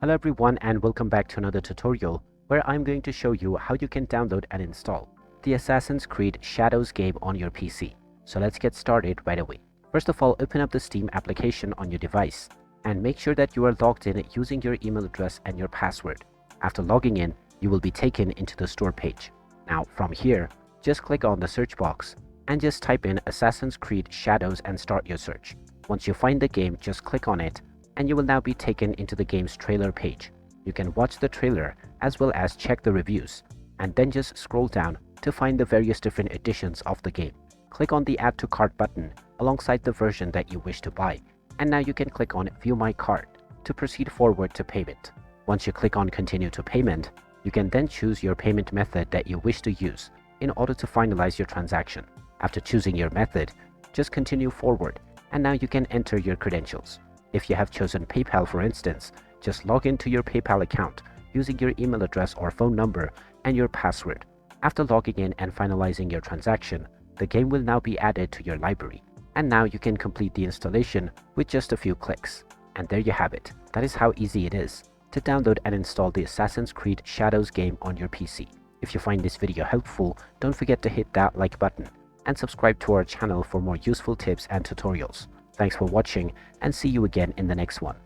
Hello everyone and welcome back to another tutorial where I'm going to show you how you can download and install the Assassin's Creed Shadows game on your PC. So let's get started right away. First of all, open up the Steam application on your device and make sure that you are logged in using your email address and your password. After logging in, you will be taken into the store page. Now from here, just click on the search box and just type in Assassin's Creed Shadows and start your search. Once you find the game, just click on it and you will now be taken into the game's trailer page. You can watch the trailer as well as check the reviews, and then just scroll down to find the various different editions of the game. Click on the Add to Cart button alongside the version that you wish to buy, and now you can click on View My Cart to proceed forward to payment. Once you click on Continue to Payment, you can then choose your payment method that you wish to use in order to finalize your transaction. After choosing your method, just continue forward, and now you can enter your credentials. If you have chosen PayPal, for instance, just log into your PayPal account using your email address or phone number and your password. After logging in and finalizing your transaction, the game will now be added to your library. And now you can complete the installation with just a few clicks. And there you have it. That is how easy it is to download and install the Assassin's Creed Shadows game on your PC. If you find this video helpful, don't forget to hit that like button and subscribe to our channel for more useful tips and tutorials. Thanks for watching and see you again in the next one.